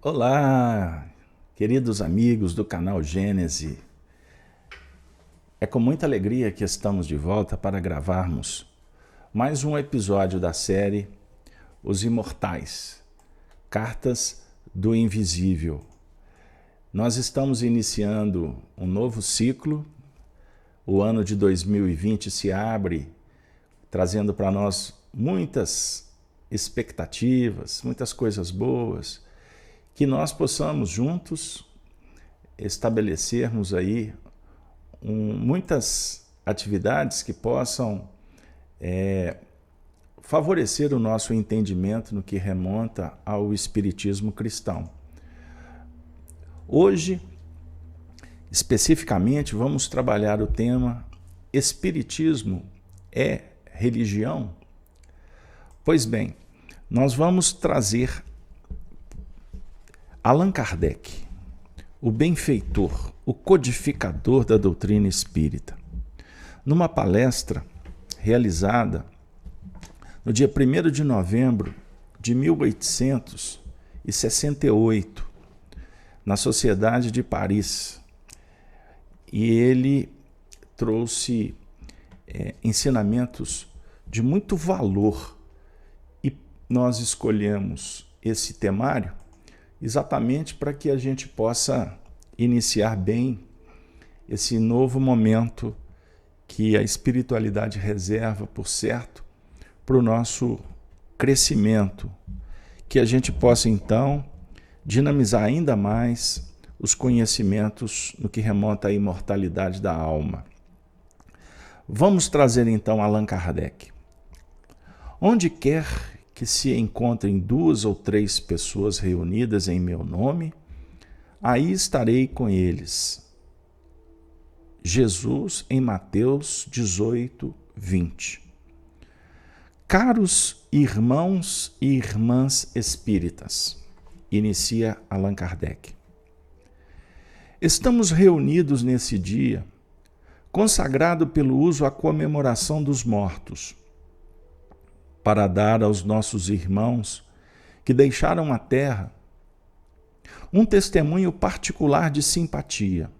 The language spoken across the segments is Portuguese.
Olá, queridos amigos do canal Gênese. É com muita alegria que estamos de volta para gravarmos mais um episódio da série Os Imortais, Cartas do Invisível. Nós estamos iniciando um novo ciclo. O ano de 2020 se abre, trazendo para nós muitas expectativas, muitas coisas boas, que nós possamos juntos estabelecermos aí muitas atividades que possam favorecer o nosso entendimento no que remonta ao espiritismo cristão. Hoje, especificamente, vamos trabalhar o tema Espiritismo é religião? Pois bem, nós vamos trazer Allan Kardec, o benfeitor, o codificador da doutrina espírita, numa palestra realizada no dia 1º de novembro de 1868, na Sociedade de Paris. E ele trouxe ensinamentos de muito valor, e nós escolhemos esse temário exatamente para que a gente possa iniciar bem esse novo momento que a espiritualidade reserva, por certo, para o nosso crescimento, que a gente possa então dinamizar ainda mais os conhecimentos no que remonta à imortalidade da alma. Vamos trazer então Allan Kardec. Onde quer que se encontrem 2 ou 3 pessoas reunidas em meu nome, aí estarei com eles. Jesus em Mateus 18, 20. Caros irmãos e irmãs espíritas, inicia Allan Kardec. Estamos reunidos nesse dia, consagrado pelo uso à comemoração dos mortos, para dar aos nossos irmãos que deixaram a terra um testemunho particular de simpatia,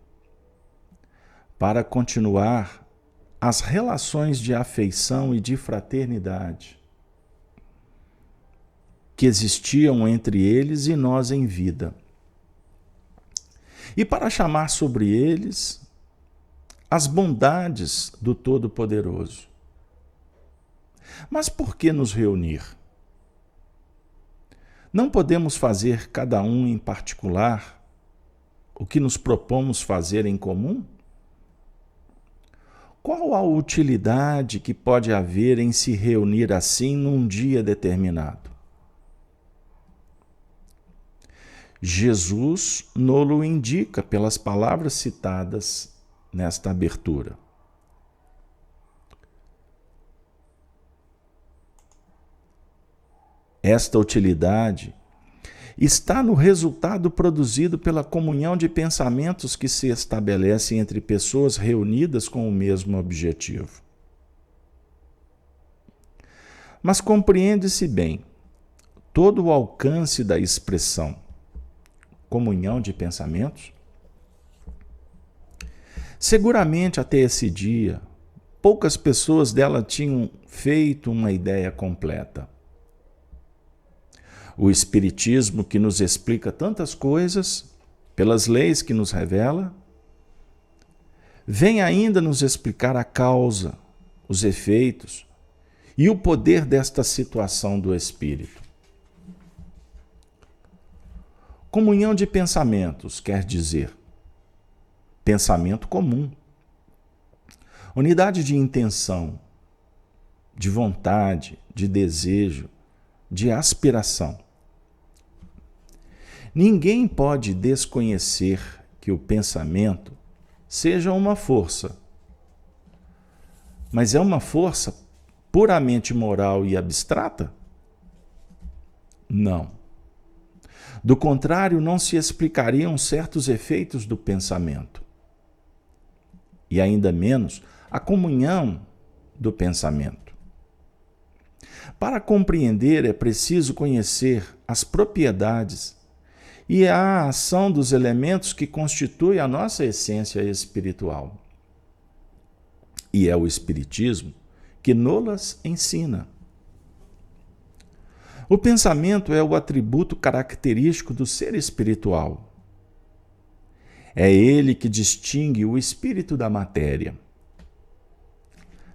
para continuar as relações de afeição e de fraternidade que existiam entre eles e nós em vida, e para chamar sobre eles as bondades do Todo-Poderoso. Mas por que nos reunir? Não podemos fazer cada um em particular o que nos propomos fazer em comum? Qual a utilidade que pode haver em se reunir assim num dia determinado? Jesus nos indica pelas palavras citadas nesta abertura. Esta utilidade está no resultado produzido pela comunhão de pensamentos que se estabelece entre pessoas reunidas com o mesmo objetivo. Mas compreende-se bem todo o alcance da expressão comunhão de pensamentos? Seguramente até esse dia, poucas pessoas dela tinham feito uma ideia completa. O Espiritismo, que nos explica tantas coisas, pelas leis que nos revela, vem ainda nos explicar a causa, os efeitos e o poder desta situação do espírito. Comunhão de pensamentos quer dizer pensamento comum, unidade de intenção, de vontade, de desejo, de aspiração. Ninguém pode desconhecer que o pensamento seja uma força, mas é uma força puramente moral e abstrata? Não. Do contrário, não se explicariam certos efeitos do pensamento. E ainda menos a comunhão do pensamento. Para compreender, é preciso conhecer as propriedades e a ação dos elementos que constituem a nossa essência espiritual. E é o Espiritismo que nos ensina. O pensamento é o atributo característico do ser espiritual. É ele que distingue o espírito da matéria.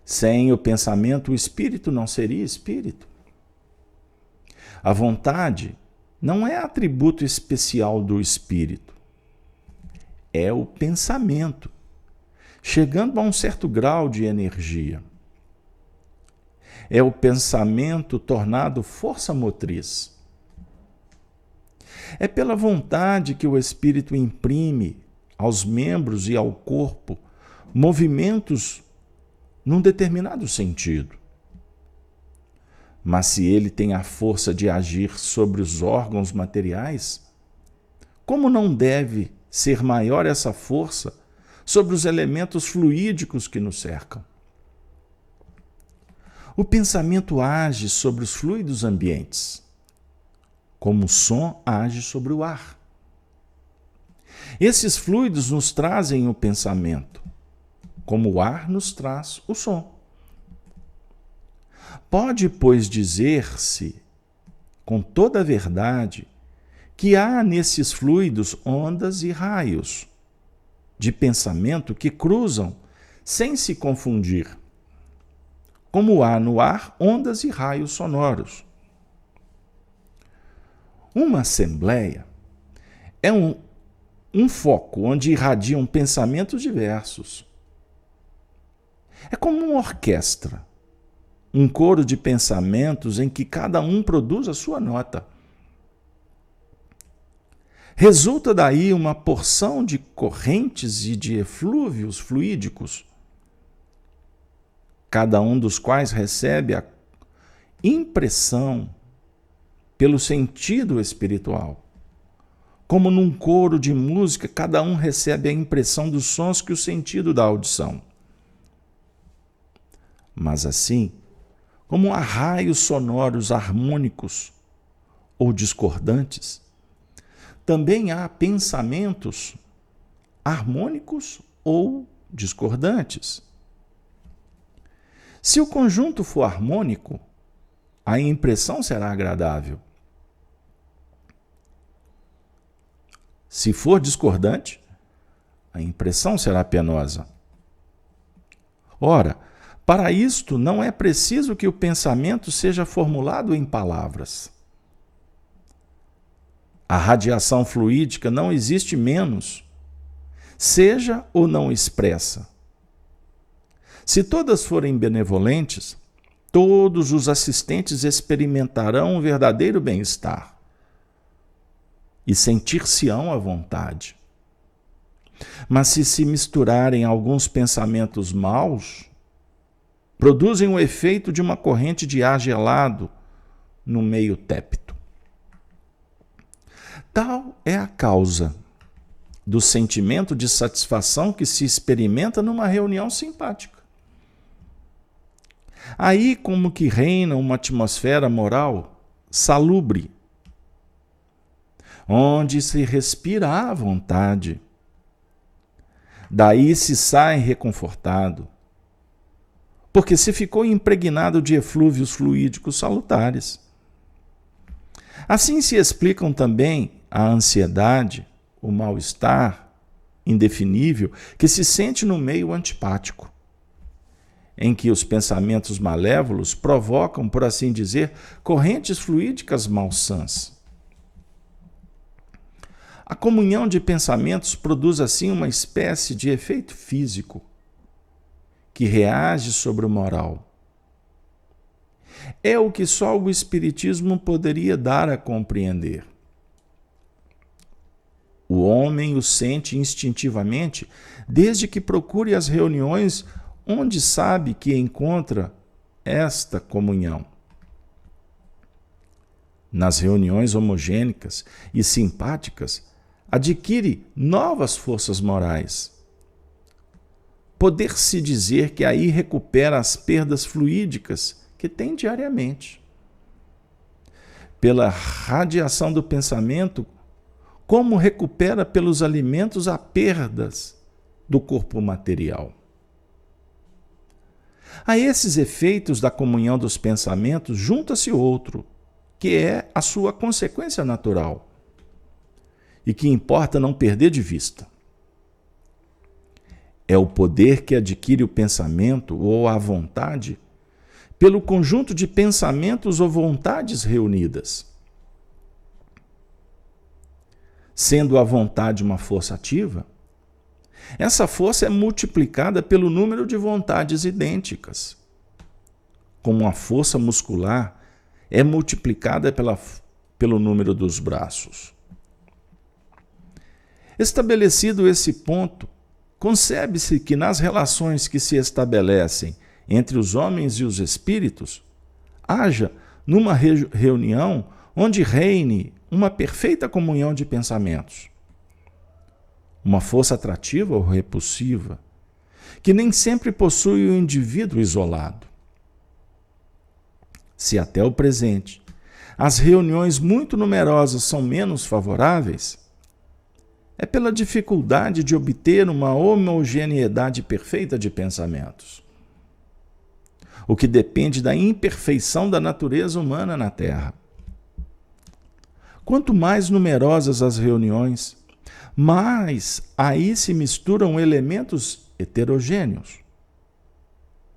Sem o pensamento, o espírito não seria espírito. A vontade não é atributo especial do espírito. É o pensamento, chegando a um certo grau de energia. É o pensamento tornado força motriz. É pela vontade que o espírito imprime aos membros e ao corpo movimentos num determinado sentido. Mas se ele tem a força de agir sobre os órgãos materiais, como não deve ser maior essa força sobre os elementos fluídicos que nos cercam? O pensamento age sobre os fluidos ambientes, como o som age sobre o ar. Esses fluidos nos trazem o pensamento, como o ar nos traz o som. Pode, pois, dizer-se, com toda a verdade, que há nesses fluidos ondas e raios de pensamento que cruzam sem se confundir, como há no ar ondas e raios sonoros. Uma assembleia é um foco onde irradiam pensamentos diversos. É como uma orquestra, um coro de pensamentos em que cada um produz a sua nota. Resulta daí uma porção de correntes e de eflúvios fluídicos, cada um dos quais recebe a impressão pelo sentido espiritual. Como num coro de música, cada um recebe a impressão dos sons que o sentido da audição. Mas assim, como há raios sonoros harmônicos ou discordantes, também há pensamentos harmônicos ou discordantes. Se o conjunto for harmônico, a impressão será agradável. Se for discordante, a impressão será penosa. Ora, para isto não é preciso que o pensamento seja formulado em palavras. A radiação fluídica não existe menos, seja ou não expressa. Se todas forem benevolentes, todos os assistentes experimentarão um verdadeiro bem-estar e sentir-se-ão à vontade. Mas se misturarem alguns pensamentos maus, produzem o efeito de uma corrente de ar gelado no meio tépido. Tal é a causa do sentimento de satisfação que se experimenta numa reunião simpática. Aí como que reina uma atmosfera moral salubre, onde se respira à vontade. Daí se sai reconfortado, porque se ficou impregnado de eflúvios fluídicos salutares. Assim se explicam também a ansiedade, o mal-estar indefinível que se sente no meio antipático, em que os pensamentos malévolos provocam, por assim dizer, correntes fluídicas malsãs. A comunhão de pensamentos produz assim uma espécie de efeito físico que reage sobre o moral. É o que só o Espiritismo poderia dar a compreender. O homem o sente instintivamente desde que procure as reuniões onde sabe que encontra esta comunhão. Nas reuniões homogênicas e simpáticas, adquire novas forças morais. Poder-se dizer que aí recupera as perdas fluídicas que tem diariamente. Pela radiação do pensamento, como recupera pelos alimentos as perdas do corpo material. A esses efeitos da comunhão dos pensamentos junta-se outro, que é a sua consequência natural, e que importa não perder de vista. É o poder que adquire o pensamento ou a vontade pelo conjunto de pensamentos ou vontades reunidas. Sendo a vontade uma força ativa, essa força é multiplicada pelo número de vontades idênticas, como a força muscular é multiplicada pelo número dos braços. Estabelecido esse ponto, concebe-se que nas relações que se estabelecem entre os homens e os espíritos, haja, numa reunião, onde reine uma perfeita comunhão de pensamentos. Uma força atrativa ou repulsiva, que nem sempre possui o indivíduo isolado. Se até o presente as reuniões muito numerosas são menos favoráveis, é pela dificuldade de obter uma homogeneidade perfeita de pensamentos, o que depende da imperfeição da natureza humana na Terra. Quanto mais numerosas as reuniões, mais aí se misturam elementos heterogêneos,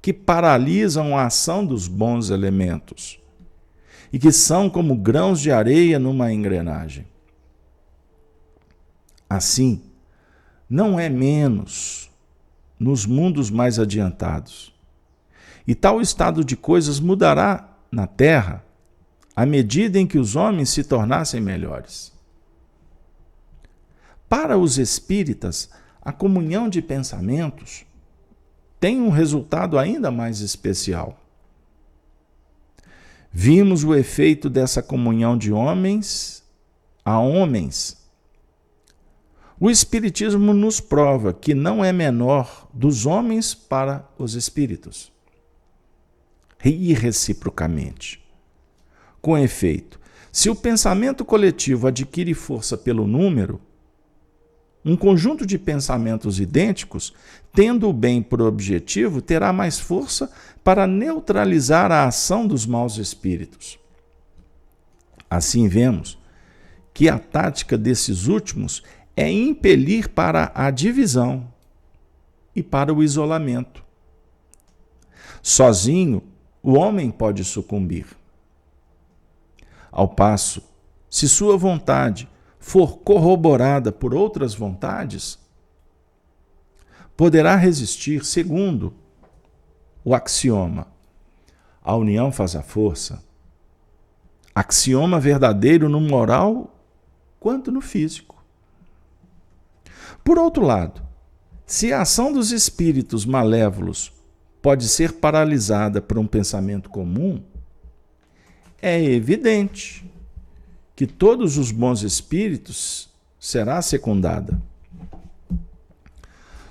que paralisam a ação dos bons elementos e que são como grãos de areia numa engrenagem. Assim, não é menos nos mundos mais adiantados. E tal estado de coisas mudará na Terra à medida em que os homens se tornassem melhores. Para os espíritas, a comunhão de pensamentos tem um resultado ainda mais especial. Vimos o efeito dessa comunhão de homens a homens. O Espiritismo nos prova que não é menor dos homens para os espíritos. E reciprocamente. Com efeito, se o pensamento coletivo adquire força pelo número, um conjunto de pensamentos idênticos, tendo o bem por objetivo, terá mais força para neutralizar a ação dos maus espíritos. Assim vemos que a tática desses últimos é impelir para a divisão e para o isolamento. Sozinho, o homem pode sucumbir. Ao passo, se sua vontade for corroborada por outras vontades, poderá resistir, segundo o axioma: a união faz a força. Axioma verdadeiro no moral quanto no físico. Por outro lado, se a ação dos espíritos malévolos pode ser paralisada por um pensamento comum, é evidente que todos os bons espíritos será secundada.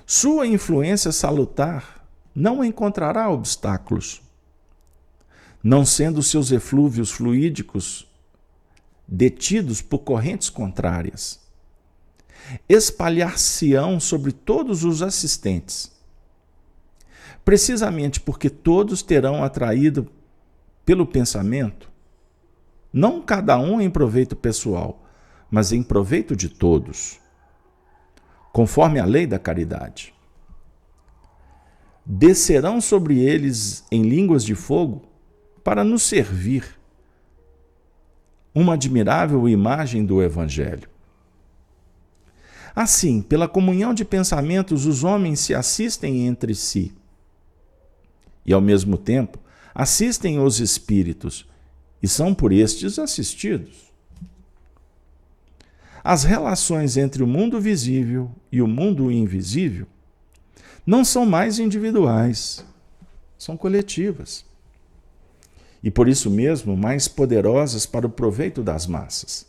Sua influência salutar não encontrará obstáculos, não sendo seus eflúvios fluídicos detidos por correntes contrárias. Espalhar-se-ão sobre todos os assistentes, precisamente porque todos terão atraído pelo pensamento, não cada um em proveito pessoal, mas em proveito de todos, conforme a lei da caridade. Descerão sobre eles em línguas de fogo para nos servir uma admirável imagem do Evangelho. Assim, pela comunhão de pensamentos, os homens se assistem entre si e, ao mesmo tempo, assistem os espíritos e são por estes assistidos. As relações entre o mundo visível e o mundo invisível não são mais individuais, são coletivas. E por isso mesmo mais poderosas para o proveito das massas,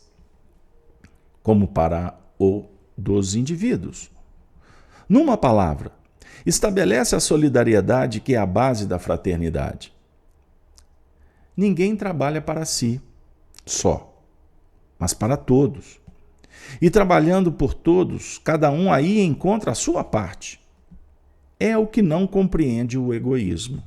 como para o dos indivíduos. Numa palavra, estabelece a solidariedade que é a base da fraternidade. Ninguém trabalha para si, só, mas para todos. E trabalhando por todos, cada um aí encontra a sua parte. É o que não compreende o egoísmo.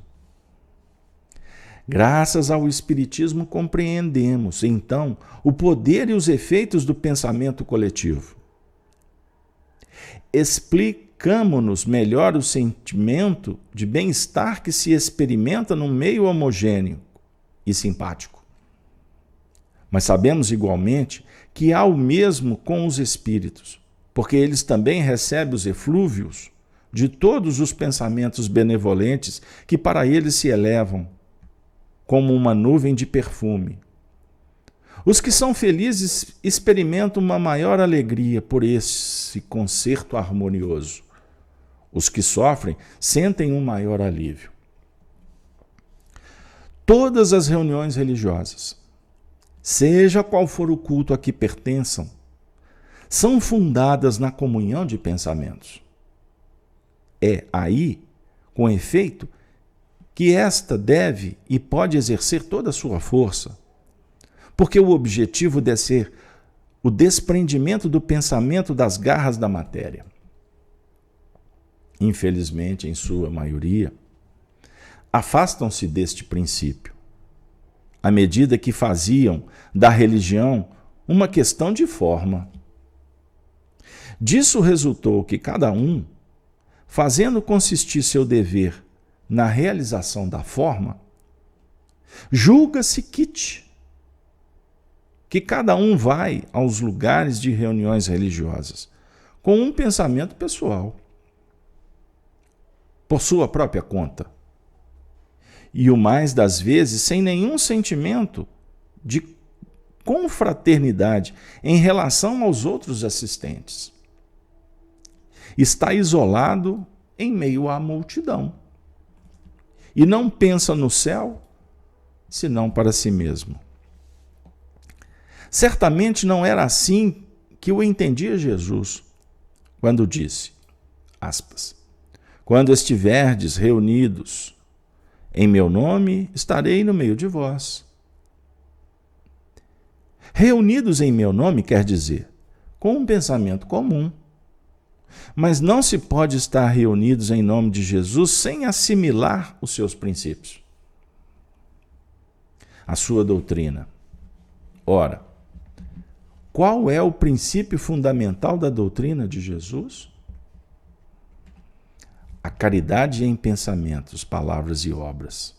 Graças ao Espiritismo compreendemos, então, o poder e os efeitos do pensamento coletivo. Explicamo-nos melhor o sentimento de bem-estar que se experimenta num meio homogêneo e simpático. Mas sabemos igualmente que há o mesmo com os espíritos, porque eles também recebem os eflúvios de todos os pensamentos benevolentes que para eles se elevam como uma nuvem de perfume. Os que são felizes experimentam uma maior alegria por esse concerto harmonioso. Os que sofrem sentem um maior alívio. Todas as reuniões religiosas, seja qual for o culto a que pertençam, são fundadas na comunhão de pensamentos. É aí, com efeito, que esta deve e pode exercer toda a sua força, porque o objetivo deve ser o desprendimento do pensamento das garras da matéria. Infelizmente, em sua maioria, afastam-se deste princípio, à medida que faziam da religião uma questão de forma. Disso resultou que cada um, fazendo consistir seu dever na realização da forma, julga-se que cada um vai aos lugares de reuniões religiosas com um pensamento pessoal, por sua própria conta, e o mais das vezes sem nenhum sentimento de confraternidade em relação aos outros assistentes. Está isolado em meio à multidão e não pensa no céu senão para si mesmo. Certamente não era assim que o entendia Jesus, quando disse, aspas, quando estiverdes reunidos em meu nome, estarei no meio de vós. Reunidos em meu nome quer dizer, com um pensamento comum. Mas não se pode estar reunidos em nome de Jesus sem assimilar os seus princípios, a sua doutrina. Ora, qual é o princípio fundamental da doutrina de Jesus? A caridade em pensamentos, palavras e obras.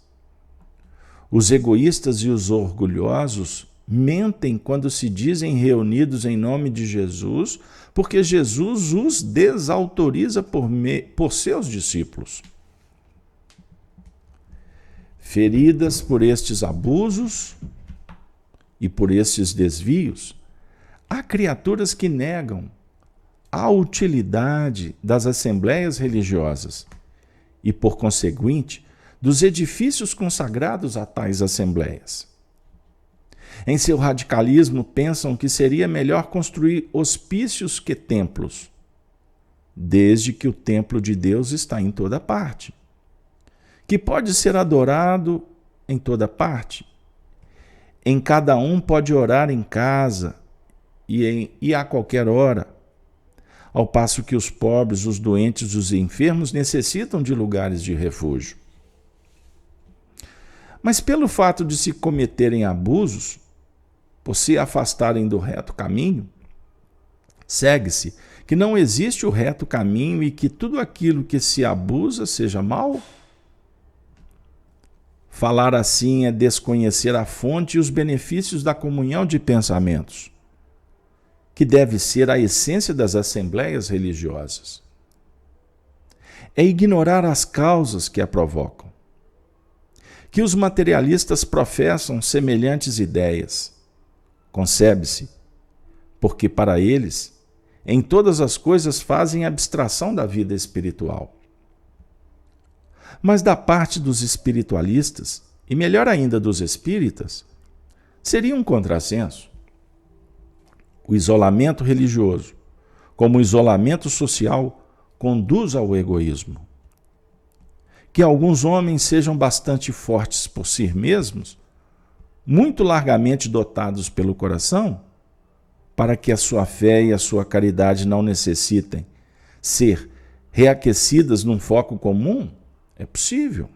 Os egoístas e os orgulhosos mentem quando se dizem reunidos em nome de Jesus, porque Jesus os desautoriza por seus discípulos. Feridas por estes abusos e por estes desvios, há criaturas que negam a utilidade das assembleias religiosas e, por conseguinte, dos edifícios consagrados a tais assembleias. Em seu radicalismo, pensam que seria melhor construir hospícios que templos, desde que o templo de Deus está em toda parte, que pode ser adorado em toda parte. Em cada um pode orar em casa e a qualquer hora, ao passo que os pobres, os doentes, os enfermos necessitam de lugares de refúgio. Mas pelo fato de se cometerem abusos, por se afastarem do reto caminho, segue-se que não existe o reto caminho e que tudo aquilo que se abusa seja mal? Falar assim é desconhecer a fonte e os benefícios da comunhão de pensamentos, que deve ser a essência das assembleias religiosas. É ignorar as causas que a provocam. Que os materialistas professam semelhantes ideias. Concebe-se, porque para eles, em todas as coisas fazem abstração da vida espiritual. Mas da parte dos espiritualistas, e melhor ainda dos espíritas, seria um contrassenso. O isolamento religioso, como o isolamento social, conduz ao egoísmo. Que alguns homens sejam bastante fortes por si mesmos, muito largamente dotados pelo coração, para que a sua fé e a sua caridade não necessitem ser reaquecidas num foco comum? É possível.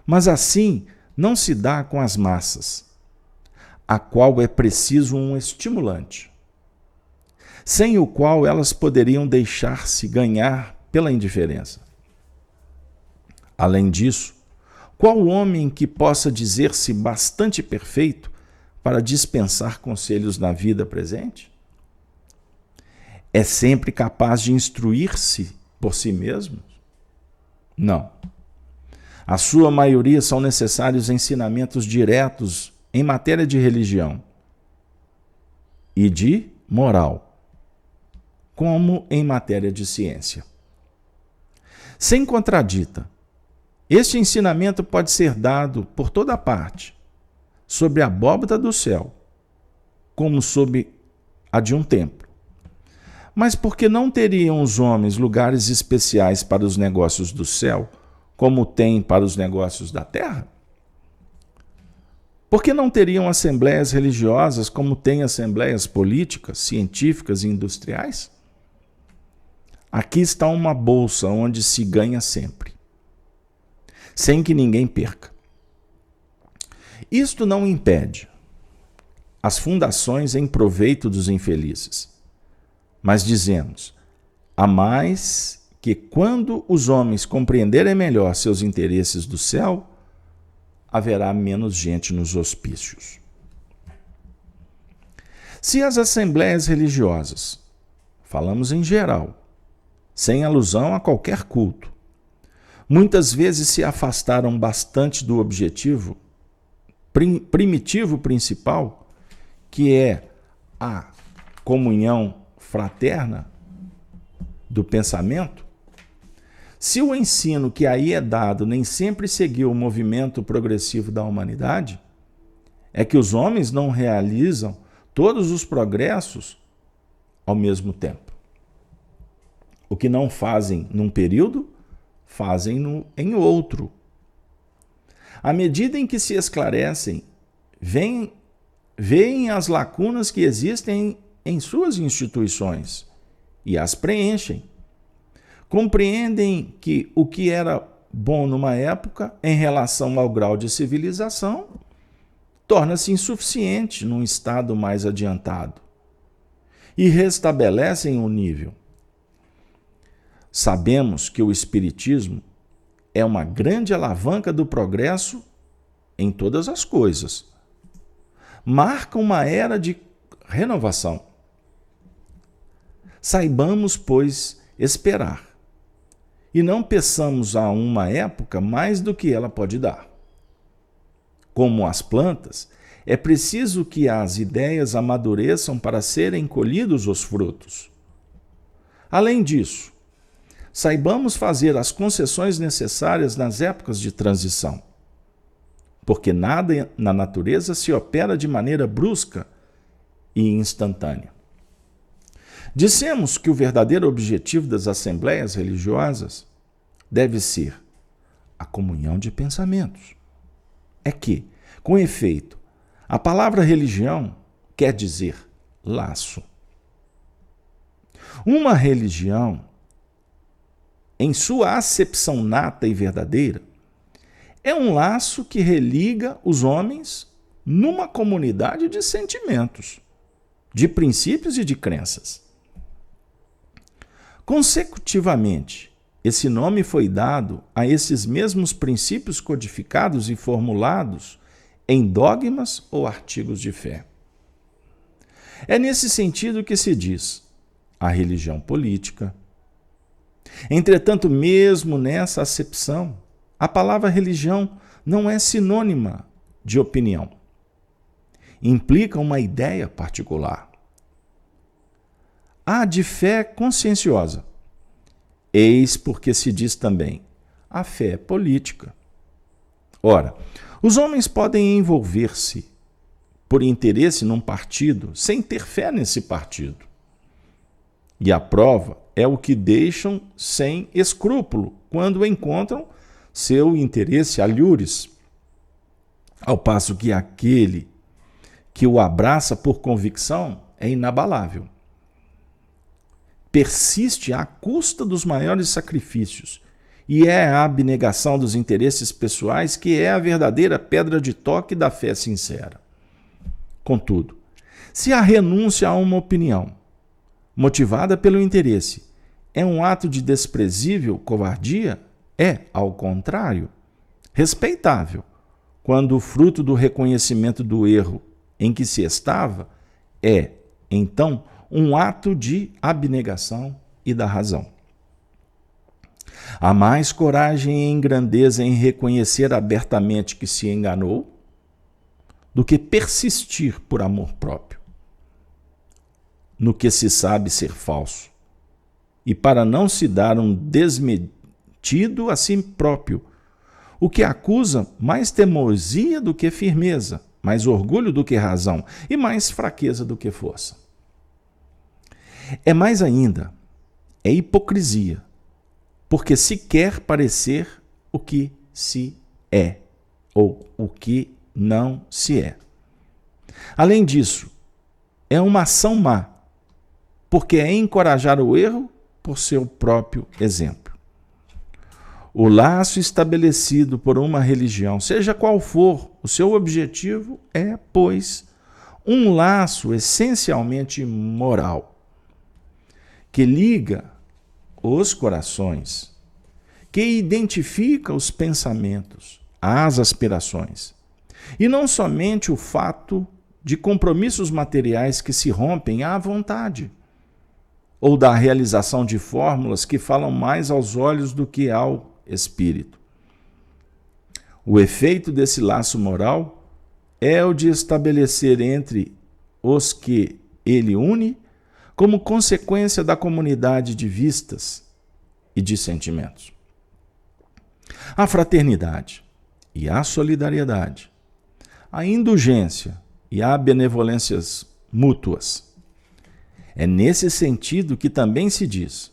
Mas assim não se dá com as massas, a qual é preciso um estimulante, sem o qual elas poderiam deixar-se ganhar pela indiferença. Além disso, qual homem que possa dizer-se bastante perfeito para dispensar conselhos na vida presente? É sempre capaz de instruir-se por si mesmo? Não. A sua maioria são necessários ensinamentos diretos em matéria de religião e de moral, como em matéria de ciência. Sem contradita, este ensinamento pode ser dado por toda parte, sobre a abóbada do céu, como sob a de um templo. Mas por que não teriam os homens lugares especiais para os negócios do céu, como tem para os negócios da terra? Por que não teriam assembleias religiosas como tem assembleias políticas, científicas e industriais? Aqui está uma bolsa onde se ganha sempre, sem que ninguém perca. Isto não impede as fundações em proveito dos infelizes, mas dizemos, a mais que quando os homens compreenderem melhor seus interesses do céu, haverá menos gente nos hospícios. Se as assembleias religiosas, falamos em geral, sem alusão a qualquer culto, muitas vezes se afastaram bastante do objetivo primitivo principal, que é a comunhão fraterna do pensamento, se o ensino que aí é dado nem sempre seguiu o movimento progressivo da humanidade, é que os homens não realizam todos os progressos ao mesmo tempo. O que não fazem num período, fazem em outro. À medida em que se esclarecem, veem as lacunas que existem em suas instituições e as preenchem. Compreendem que o que era bom numa época, em relação ao grau de civilização, torna-se insuficiente num estado mais adiantado e restabelecem o nível. Sabemos que o Espiritismo é uma grande alavanca do progresso em todas as coisas. Marca uma era de renovação. Saibamos, pois, esperar. E não peçamos a uma época mais do que ela pode dar. Como as plantas, é preciso que as ideias amadureçam para serem colhidos os frutos. Além disso, saibamos fazer as concessões necessárias nas épocas de transição, porque nada na natureza se opera de maneira brusca e instantânea. Dissemos que o verdadeiro objetivo das assembleias religiosas deve ser a comunhão de pensamentos. É que, com efeito, a palavra religião quer dizer laço. Uma religião, em sua acepção nata e verdadeira, é um laço que religa os homens numa comunidade de sentimentos, de princípios e de crenças. Consecutivamente, esse nome foi dado a esses mesmos princípios codificados e formulados em dogmas ou artigos de fé. É nesse sentido que se diz a religião política. Entretanto, mesmo nessa acepção, a palavra religião não é sinônima de opinião. Implica uma ideia particular. Há de fé conscienciosa. Eis porque se diz também a fé política. Ora, os homens podem envolver-se por interesse num partido sem ter fé nesse partido. E a prova é o que deixam sem escrúpulo quando encontram seu interesse alhures, ao passo que aquele que o abraça por convicção é inabalável. Persiste à custa dos maiores sacrifícios, e é a abnegação dos interesses pessoais que é a verdadeira pedra de toque da fé sincera. Contudo, se a renúncia a uma opinião, motivada pelo interesse, é um ato de desprezível covardia, é, ao contrário, respeitável, quando o fruto do reconhecimento do erro em que se estava é, então, um ato de abnegação e da razão. Há mais coragem e grandeza em reconhecer abertamente que se enganou do que persistir por amor próprio no que se sabe ser falso, e para não se dar um desmentido a si próprio, o que acusa mais teimosia do que firmeza, mais orgulho do que razão e mais fraqueza do que força. É mais ainda, é hipocrisia, porque se quer parecer o que se é, ou o que não se é. Além disso, é uma ação má, porque é encorajar o erro por seu próprio exemplo. O laço estabelecido por uma religião, seja qual for o seu objetivo, é, pois, um laço essencialmente moral, que liga os corações, que identifica os pensamentos, as aspirações, e não somente o fato de compromissos materiais que se rompem à vontade, ou da realização de fórmulas que falam mais aos olhos do que ao espírito. O efeito desse laço moral é o de estabelecer entre os que ele une, como consequência da comunidade de vistas e de sentimentos, a fraternidade e a solidariedade, a indulgência e a benevolências mútuas. É nesse sentido que também se diz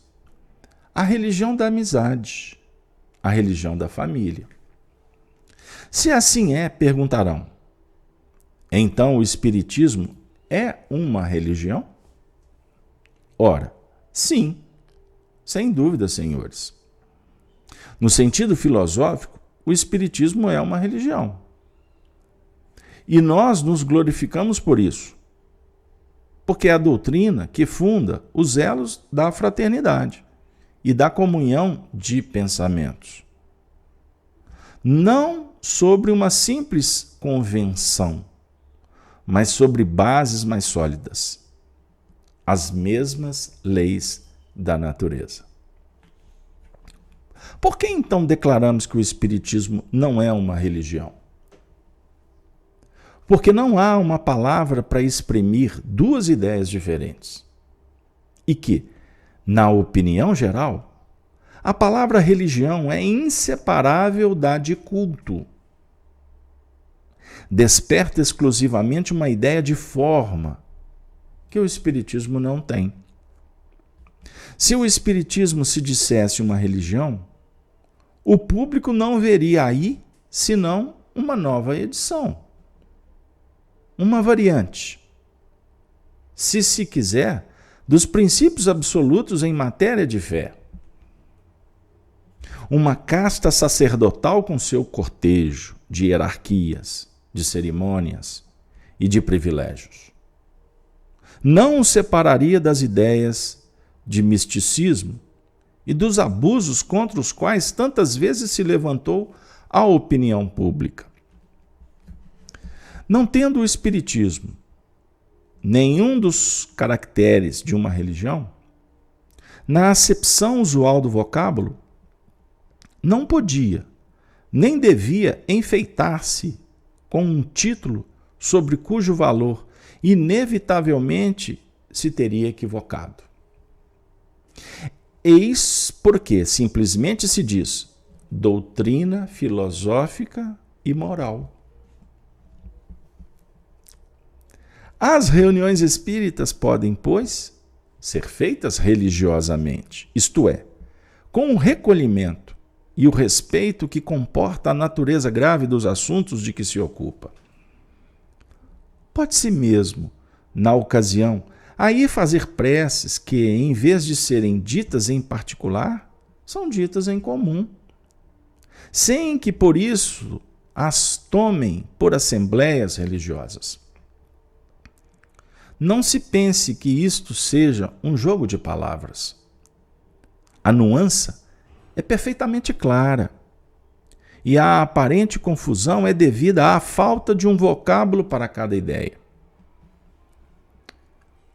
a religião da amizade, a religião da família. Se assim é, perguntarão, então o Espiritismo é uma religião? Ora, sim, sem dúvida, senhores. No sentido filosófico, o Espiritismo é uma religião. E nós nos glorificamos por isso, porque é a doutrina que funda os elos da fraternidade e da comunhão de pensamentos. Não sobre uma simples convenção, mas sobre bases mais sólidas, as mesmas leis da natureza. Por que então declaramos que o Espiritismo não é uma religião? Porque não há uma palavra para exprimir duas ideias diferentes. E que, na opinião geral, a palavra religião é inseparável da de culto. Desperta exclusivamente uma ideia de forma que o Espiritismo não tem. Se o Espiritismo se dissesse uma religião, o público não veria aí senão uma nova edição, uma variante, se quiser, dos princípios absolutos em matéria de fé. Uma casta sacerdotal com seu cortejo de hierarquias, de cerimônias e de privilégios. Não o separaria das ideias de misticismo e dos abusos contra os quais tantas vezes se levantou a opinião pública. Não tendo o Espiritismo nenhum dos caracteres de uma religião, na acepção usual do vocábulo, não podia, nem devia enfeitar-se com um título sobre cujo valor inevitavelmente se teria equivocado. Eis porque simplesmente se diz doutrina filosófica e moral. As reuniões espíritas podem, pois, ser feitas religiosamente, isto é, com o recolhimento e o respeito que comporta a natureza grave dos assuntos de que se ocupa. Pode-se mesmo, na ocasião, aí fazer preces que, em vez de serem ditas em particular, são ditas em comum, sem que por isso as tomem por assembleias religiosas. Não se pense que isto seja um jogo de palavras. A nuance é perfeitamente clara, e a aparente confusão é devida à falta de um vocábulo para cada ideia.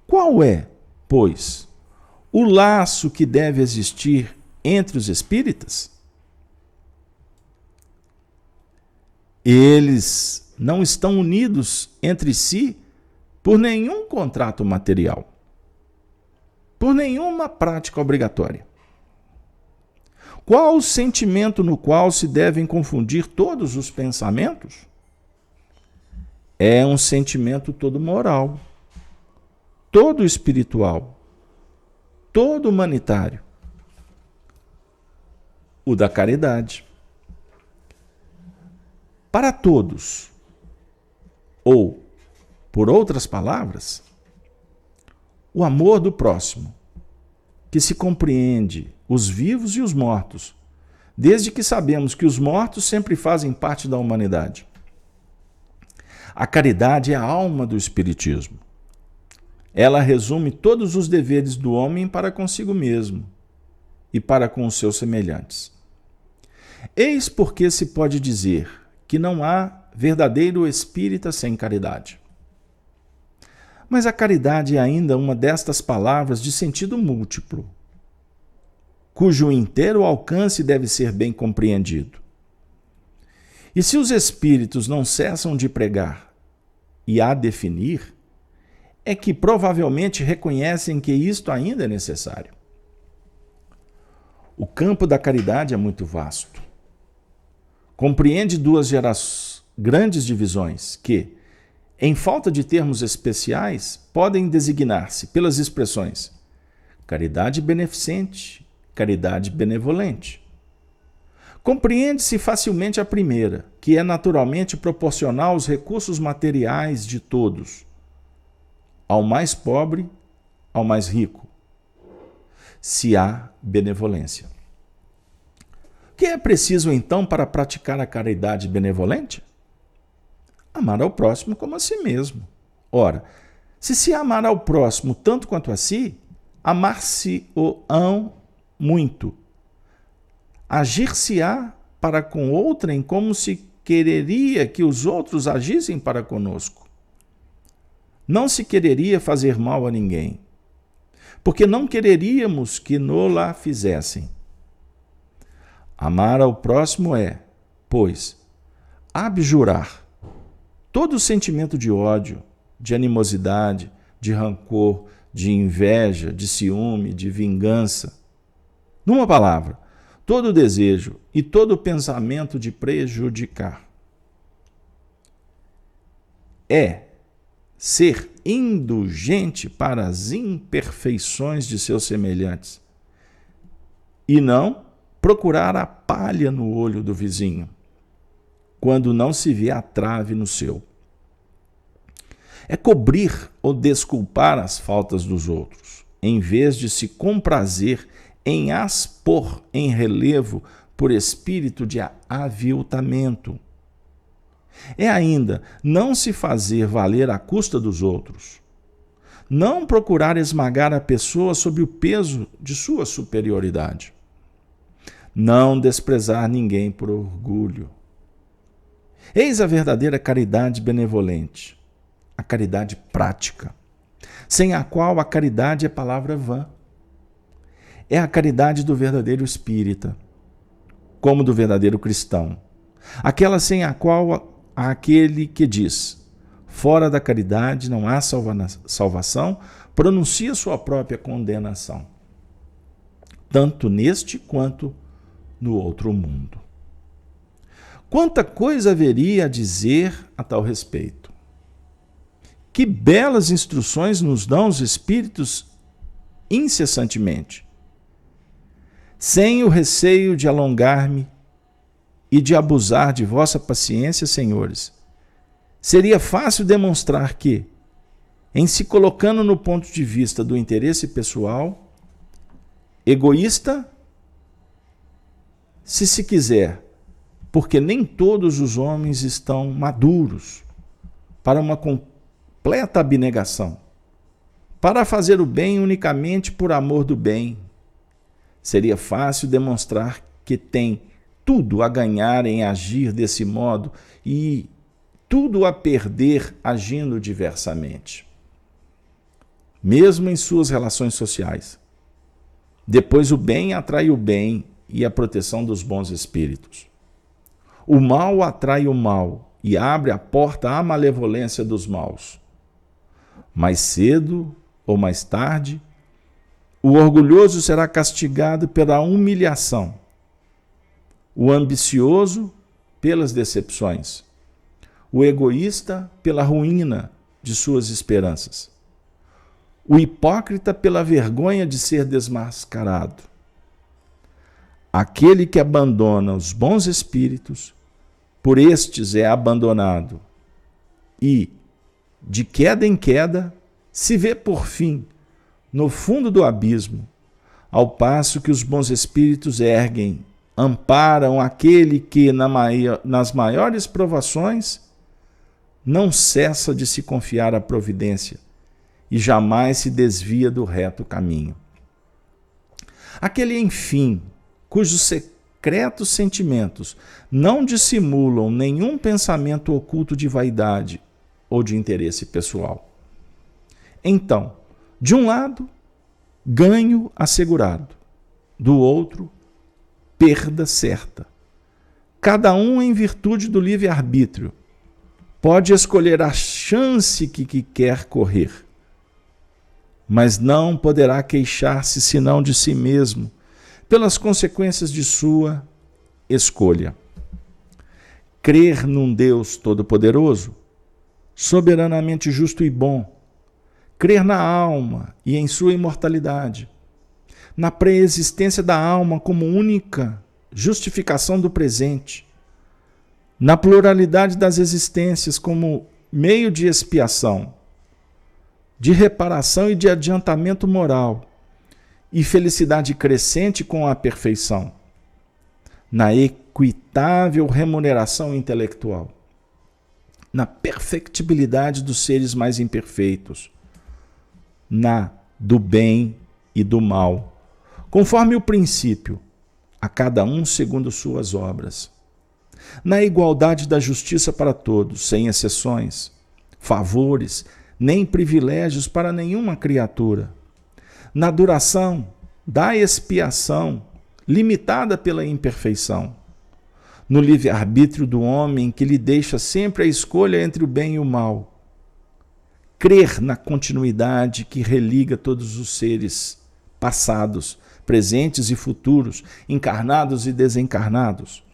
Qual é, pois, o laço que deve existir entre os espíritas? Eles não estão unidos entre si por nenhum contrato material, por nenhuma prática obrigatória. Qual o sentimento no qual se devem confundir todos os pensamentos? É um sentimento todo moral, todo espiritual, todo humanitário, o da caridade. Para todos, ou, por outras palavras, o amor do próximo, que se compreende os vivos e os mortos, desde que sabemos que os mortos sempre fazem parte da humanidade. A caridade é a alma do Espiritismo. Ela resume todos os deveres do homem para consigo mesmo e para com os seus semelhantes. Eis porque se pode dizer que não há verdadeiro espírita sem caridade. Mas a caridade é ainda uma destas palavras de sentido múltiplo, cujo inteiro alcance deve ser bem compreendido. E se os espíritos não cessam de pregar e a definir, é que provavelmente reconhecem que isto ainda é necessário. O campo da caridade é muito vasto. Compreende duas grandes divisões que, em falta de termos especiais, podem designar-se pelas expressões caridade beneficente, caridade benevolente. Compreende-se facilmente a primeira, que é naturalmente proporcional aos recursos materiais de todos, ao mais pobre, ao mais rico, se há benevolência. O que é preciso, então, para praticar a caridade benevolente? Amar ao próximo como a si mesmo. Ora, se amar ao próximo tanto quanto a si, amar-se-ão muito. Agir-se-á para com outrem como se quereria que os outros agissem para conosco. Não se quereria fazer mal a ninguém, porque não quereríamos que no-la fizessem. Amar ao próximo é, pois, abjurar todo sentimento de ódio, de animosidade, de rancor, de inveja, de ciúme, de vingança. Numa palavra, todo desejo e todo pensamento de prejudicar. É ser indulgente para as imperfeições de seus semelhantes e não procurar a palha no olho do vizinho, quando não se vê a trave no seu. É cobrir ou desculpar as faltas dos outros, em vez de se comprazer em as pôr em relevo por espírito de aviltamento. É ainda não se fazer valer à custa dos outros, não procurar esmagar a pessoa sob o peso de sua superioridade, não desprezar ninguém por orgulho. Eis a verdadeira caridade benevolente, a caridade prática, sem a qual a caridade é palavra vã. É a caridade do verdadeiro espírita, como do verdadeiro cristão, aquela sem a qual há aquele que diz: fora da caridade não há salvação, pronuncia sua própria condenação, tanto neste quanto no outro mundo. Quanta coisa haveria a dizer a tal respeito! Que belas instruções nos dão os Espíritos incessantemente. Sem o receio de alongar-me e de abusar de vossa paciência, senhores, Seria fácil demonstrar que, em se colocando no ponto de vista do interesse pessoal, egoísta, se quiser, porque nem todos os homens estão maduros para uma completa abnegação, para fazer o bem unicamente por amor do bem. Seria fácil demonstrar que tem tudo a ganhar em agir desse modo e tudo a perder agindo diversamente, mesmo em suas relações sociais. Depois o bem atrai o bem e a proteção dos bons espíritos. O mal atrai o mal e abre a porta à malevolência dos maus. Mais cedo ou mais tarde, o orgulhoso será castigado pela humilhação, o ambicioso pelas decepções, o egoísta pela ruína de suas esperanças, o hipócrita pela vergonha de ser desmascarado. Aquele que abandona os bons espíritos, por estes é abandonado e, de queda em queda, se vê por fim no fundo do abismo, ao passo que os bons espíritos erguem, amparam aquele que, nas maiores provações, não cessa de se confiar à providência e jamais se desvia do reto caminho. Aquele, enfim, cujos secretos sentimentos não dissimulam nenhum pensamento oculto de vaidade ou de interesse pessoal. Então, de um lado, ganho assegurado, do outro, perda certa. Cada um em virtude do livre-arbítrio pode escolher a chance que quer correr, mas não poderá queixar-se senão de si mesmo pelas consequências de sua escolha. Crer num Deus Todo-Poderoso, soberanamente justo e bom, crer na alma e em sua imortalidade, na preexistência da alma como única justificação do presente, na pluralidade das existências como meio de expiação, de reparação e de adiantamento moral, e felicidade crescente com a perfeição, na equitável remuneração intelectual, na perfectibilidade dos seres mais imperfeitos, na do bem e do mal, conforme o princípio, a cada um segundo suas obras, na igualdade da justiça para todos, sem exceções, favores, nem privilégios para nenhuma criatura, na duração da expiação, limitada pela imperfeição, no livre-arbítrio do homem que lhe deixa sempre a escolha entre o bem e o mal, crer na continuidade que religa todos os seres passados, presentes e futuros, encarnados e desencarnados,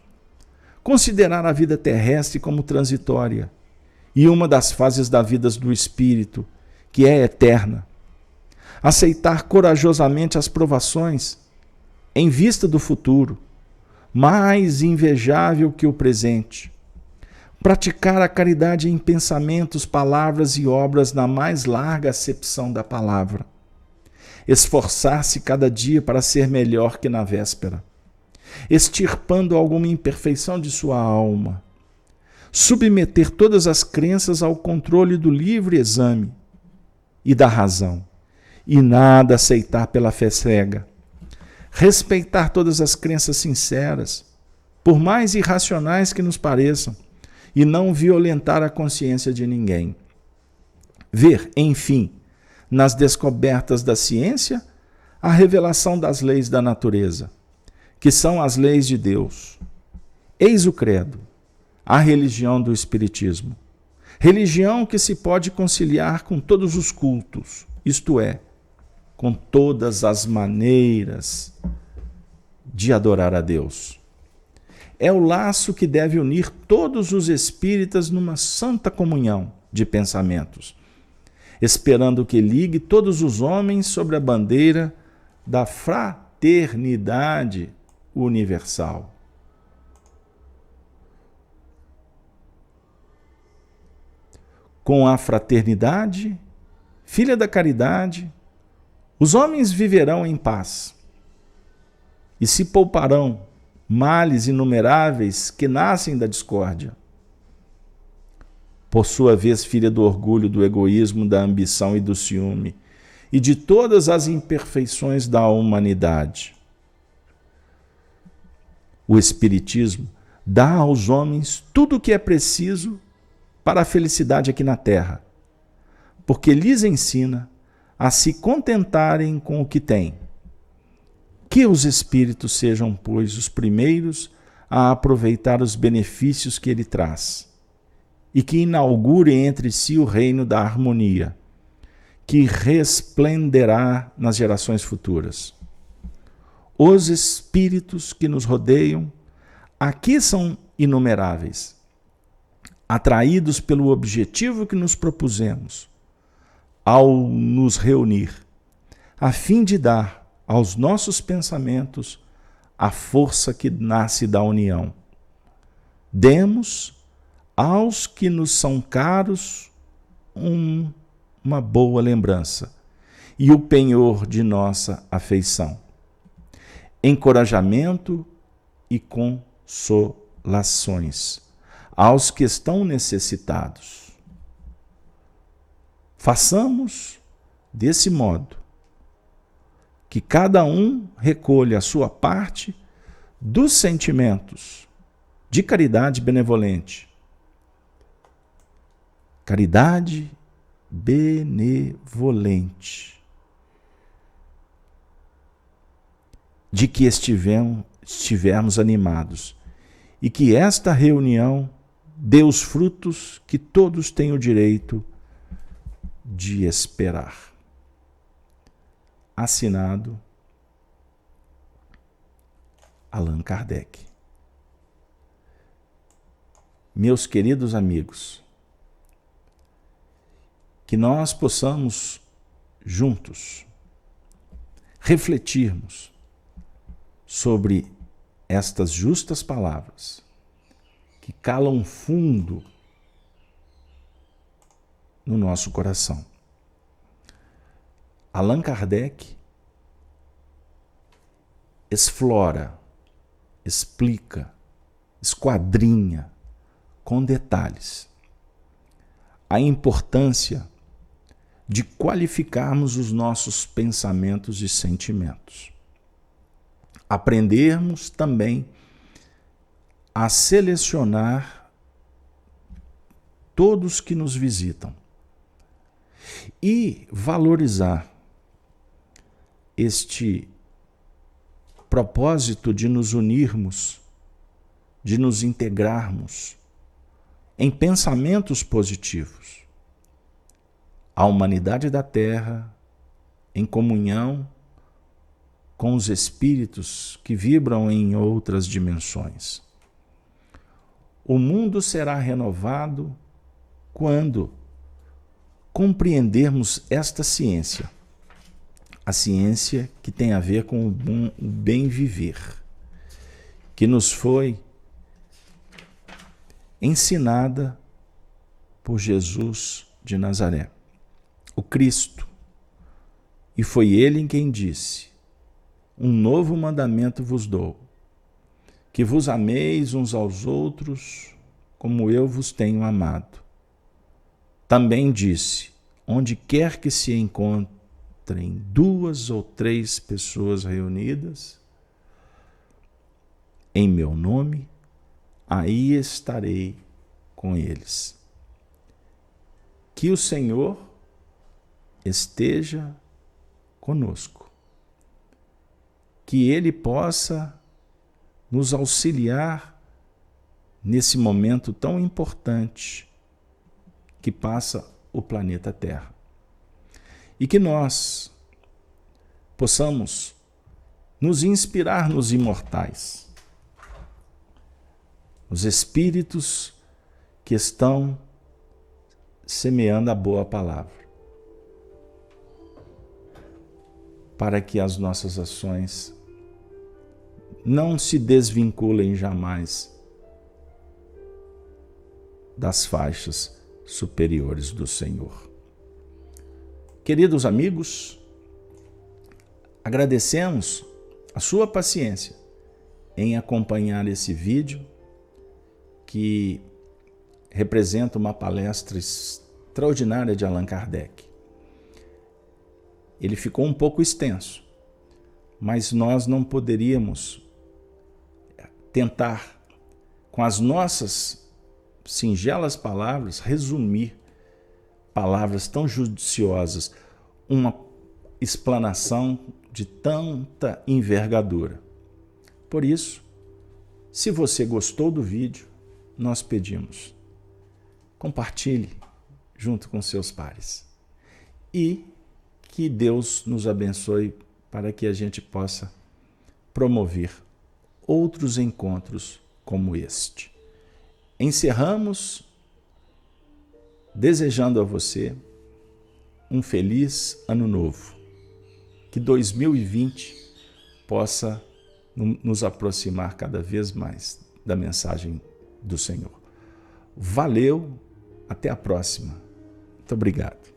considerar a vida terrestre como transitória e uma das fases da vida do espírito, que é eterna, aceitar corajosamente as provações em vista do futuro, mais invejável que o presente, praticar a caridade em pensamentos, palavras e obras na mais larga acepção da palavra, esforçar-se cada dia para ser melhor que na véspera, extirpando alguma imperfeição de sua alma, submeter todas as crenças ao controle do livre exame e da razão, e nada aceitar pela fé cega, respeitar todas as crenças sinceras, por mais irracionais que nos pareçam, e não violentar a consciência de ninguém. Ver, enfim, nas descobertas da ciência, a revelação das leis da natureza, que são as leis de Deus. Eis o credo, a religião do Espiritismo. Religião que se pode conciliar com todos os cultos, isto é, com todas as maneiras de adorar a Deus. É o laço que deve unir todos os espíritas numa santa comunhão de pensamentos, esperando que ligue todos os homens sobre a bandeira da fraternidade universal. com a fraternidade, filha da caridade, os homens viverão em paz e se pouparão males inumeráveis que nascem da discórdia. Por sua vez, filha do orgulho, do egoísmo, da ambição e do ciúme, e de todas as imperfeições da humanidade. O Espiritismo dá aos homens tudo o que é preciso para a felicidade aqui na Terra, porque lhes ensina a se contentarem com o que têm. Que os espíritos sejam, pois, os primeiros a aproveitar os benefícios que ele traz, e que inaugurem entre si o reino da harmonia, que resplenderá nas gerações futuras. Os espíritos que nos rodeiam aqui são inumeráveis, atraídos pelo objetivo que nos propusemos ao nos reunir, a fim de dar aos nossos pensamentos a força que nasce da união. Demos aos que nos são caros uma boa lembrança e o penhor de nossa afeição, encorajamento e consolações aos que estão necessitados. Façamos desse modo que cada um recolha a sua parte dos sentimentos de caridade benevolente. Caridade benevolente, de que estivermos animados, e que esta reunião dê os frutos que todos têm o direito de esperar. Assinado Allan Kardec. Meus queridos amigos, que nós possamos juntos refletirmos sobre estas justas palavras que calam fundo no nosso coração. Allan Kardec explora, explica, esquadrinha com detalhes a importância de qualificarmos os nossos pensamentos e sentimentos. Aprendermos também a selecionar todos que nos visitam e valorizar este propósito de nos unirmos, de nos integrarmos em pensamentos positivos. A humanidade da Terra, em comunhão com os espíritos que vibram em outras dimensões. O mundo será renovado quando compreendermos esta ciência, a ciência que tem a ver com o bem viver, que nos foi ensinada por Jesus de Nazaré, o Cristo. E foi ele quem disse: um novo mandamento vos dou, que vos ameis uns aos outros como eu vos tenho amado. Também disse: onde quer que se encontrem 2 ou 3 pessoas reunidas em meu nome, aí estarei com eles. Que o Senhor esteja conosco, que Ele possa nos auxiliar nesse momento tão importante que passa o planeta Terra. E que nós possamos nos inspirar nos imortais, os espíritos que estão semeando a boa palavra, para que as nossas ações não se desvinculem jamais das faixas superiores do Senhor. Queridos amigos, agradecemos a sua paciência em acompanhar esse vídeo que representa uma palestra extraordinária de Allan Kardec. Ele ficou um pouco extenso, mas nós não poderíamos tentar, com as nossas singelas palavras, resumir palavras tão judiciosas, uma explanação de tanta envergadura. Por isso, se você gostou do vídeo, nós pedimos, compartilhe junto com seus pares e que Deus nos abençoe para que a gente possa promover outros encontros como este. Encerramos desejando a você um feliz ano novo. Que 2020 possa nos aproximar cada vez mais da mensagem do Senhor. Valeu, até a próxima. Muito obrigado.